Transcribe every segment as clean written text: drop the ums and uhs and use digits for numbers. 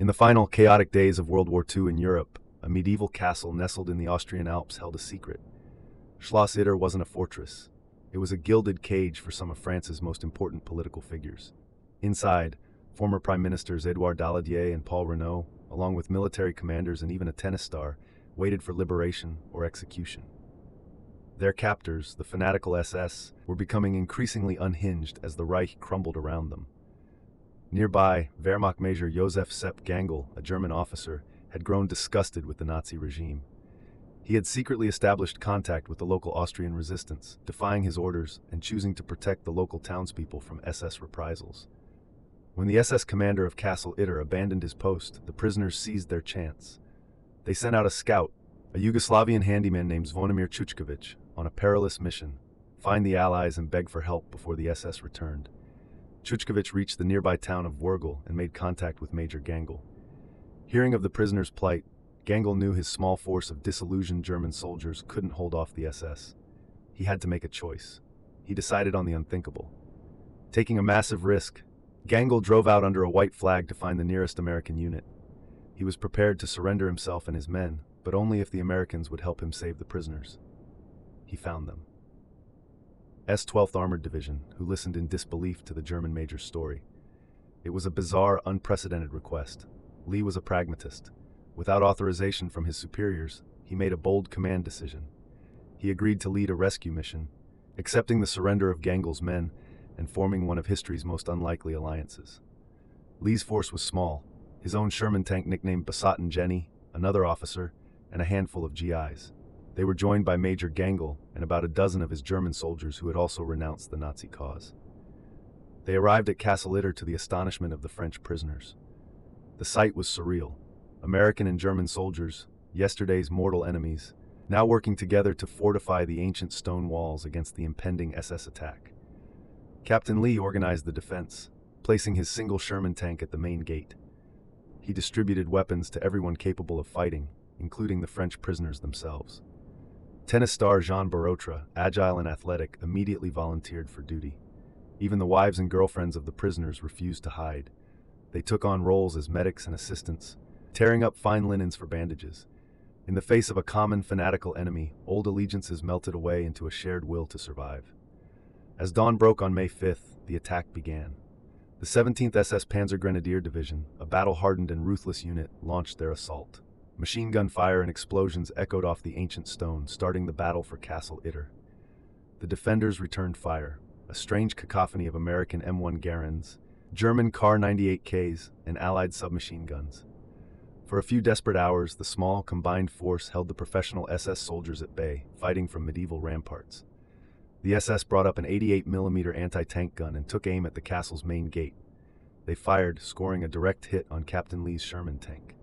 the final chaotic days of World War II in Europe, a medieval castle nestled in the Austrian Alps held a secret. Schloss Itter wasn't a fortress. It was a gilded cage for some of France's most important political figures. Inside, former Prime Ministers Édouard Daladier and Paul Renault, along with military commanders and even a tennis star, waited for liberation or execution. Their captors, the fanatical SS, were becoming increasingly unhinged as the Reich crumbled around them. Nearby, Wehrmacht Major Josef Sepp Gangl, a German officer, had grown disgusted with the Nazi regime. He had secretly established contact with the local Austrian resistance, defying his orders and choosing to protect the local townspeople from SS reprisals. When the SS commander of Castle Itter abandoned his post, the prisoners seized their chance. They sent out a scout, a Yugoslavian handyman named Zvonimir Chuchkovic, on a perilous mission, find the Allies and beg for help before the SS returned. Chuchkovic reached the nearby town of Wurgl and made contact with Major Gangl. Hearing of the prisoners' plight, Gangl knew his small force of disillusioned German soldiers couldn't hold off the SS. He had to make a choice. He decided on the unthinkable. Taking a massive risk, Gangl drove out under a white flag to find the nearest American unit. He was prepared to surrender himself and his men, but only if the Americans would help him save the prisoners. He found them. S-12th Armored Division, who listened in disbelief to the German major's story. It was a bizarre, unprecedented request. Lee was a pragmatist. Without authorization from his superiors, he made a bold command decision. He agreed to lead a rescue mission, accepting the surrender of Gangl's men and forming one of history's most unlikely alliances. Lee's force was small, his own Sherman tank nicknamed Basat and Jenny, another officer, and a handful of GIs. They were joined by Major Gangl and about a dozen of his German soldiers who had also renounced the Nazi cause. They arrived at Castle Itter to the astonishment of the French prisoners. The sight was surreal. American and German soldiers, yesterday's mortal enemies, now working together to fortify the ancient stone walls against the impending SS attack. Captain Lee organized the defense, placing his single Sherman tank at the main gate. He distributed weapons to everyone capable of fighting, including the French prisoners themselves. Tennis star Jean Barotra, agile and athletic, immediately volunteered for duty. Even the wives and girlfriends of the prisoners refused to hide. They took on roles as medics and assistants, tearing up fine linens for bandages. In the face of a common fanatical enemy, old allegiances melted away into a shared will to survive. As dawn broke on May 5th, the attack began. The 17th SS Panzer Grenadier Division, a battle-hardened and ruthless unit, launched their assault. Machine gun fire and explosions echoed off the ancient stone, starting the battle for Castle Itter. The defenders returned fire, a strange cacophony of American M1 Garands, German Kar-98Ks, and Allied submachine guns. For a few desperate hours, the small, combined force held the professional SS soldiers at bay, fighting from medieval ramparts. The SS brought up an 88mm anti-tank gun and took aim at the castle's main gate. They fired, scoring a direct hit on Captain Lee's Sherman tank.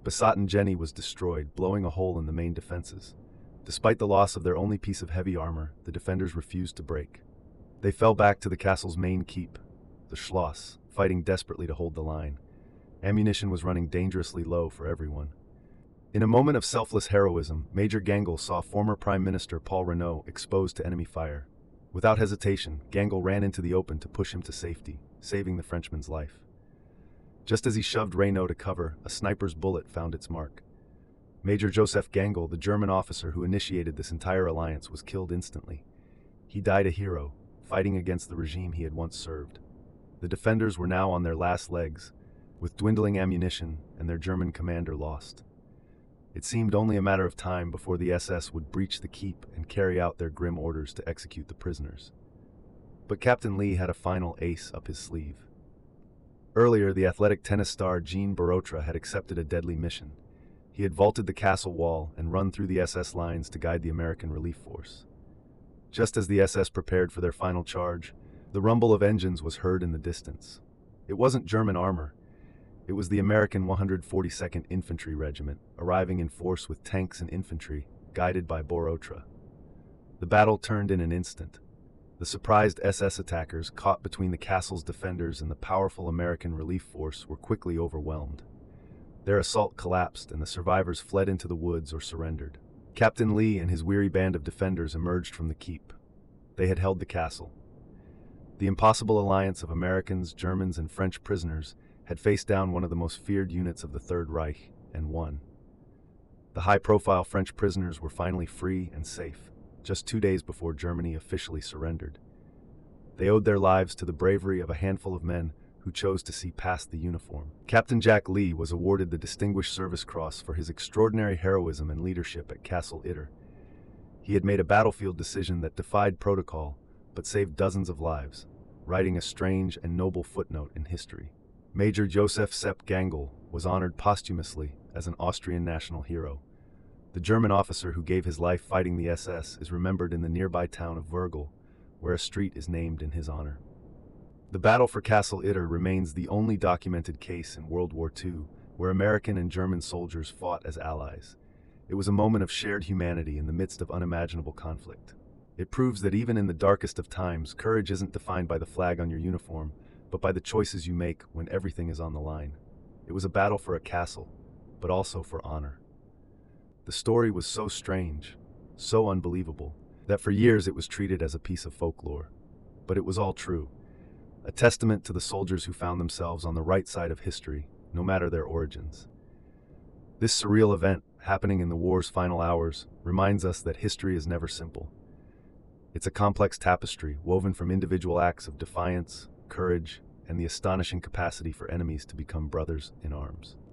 Basat and Jenny was destroyed, blowing a hole in the main defenses. Despite the loss of their only piece of heavy armor, the defenders refused to break. They fell back to the castle's main keep, the Schloss, fighting desperately to hold the line. Ammunition was running dangerously low for everyone. In a moment of selfless heroism, Major Gangl saw former Prime Minister Paul Renault exposed to enemy fire. Without hesitation, Gangl ran into the open to push him to safety, saving the Frenchman's life. Just as he shoved Renault to cover, a sniper's bullet found its mark. Major Joseph Gangl, the German officer who initiated this entire alliance, was killed instantly. He died a hero, fighting against the regime he had once served. The defenders were now on their last legs, with dwindling ammunition and their German commander lost. It seemed only a matter of time before the SS would breach the keep and carry out their grim orders to execute the prisoners. But Captain Lee had a final ace up his sleeve. Earlier, the athletic tennis star Jean Barotra had accepted a deadly mission. He had vaulted the castle wall and run through the SS lines to guide the American relief force. Just as the SS prepared for their final charge, the rumble of engines was heard in the distance. It wasn't German armor. It was the American 142nd Infantry Regiment, arriving in force with tanks and infantry, guided by Barotra. The battle turned in an instant. The surprised SS attackers, caught between the castle's defenders and the powerful American relief force, were quickly overwhelmed. Their assault collapsed, and the survivors fled into the woods or surrendered. Captain Lee and his weary band of defenders emerged from the keep. They had held the castle. The impossible alliance of Americans, Germans, and French prisoners had faced down one of the most feared units of the Third Reich and won. The high-profile French prisoners were finally free and safe, just 2 days before Germany officially surrendered. They owed their lives to the bravery of a handful of men who chose to see past the uniform. Captain Jack Lee was awarded the Distinguished Service Cross for his extraordinary heroism and leadership at Castle Itter. He had made a battlefield decision that defied protocol, but saved dozens of lives, writing a strange and noble footnote in history. Major Joseph Sepp Gangl was honored posthumously as an Austrian national hero. The German officer who gave his life fighting the SS is remembered in the nearby town of Wörgl, where a street is named in his honor. The battle for Castle Itter remains the only documented case in World War II where American and German soldiers fought as allies. It was a moment of shared humanity in the midst of unimaginable conflict. It proves that even in the darkest of times, courage isn't defined by the flag on your uniform, but by the choices you make when everything is on the line. It was a battle for a castle, but also for honor. The story was so strange, so unbelievable, that for years it was treated as a piece of folklore. But it was all true, a testament to the soldiers who found themselves on the right side of history, no matter their origins. This surreal event, happening in the war's final hours, reminds us that history is never simple. It's a complex tapestry woven from individual acts of defiance, courage, and the astonishing capacity for enemies to become brothers in arms.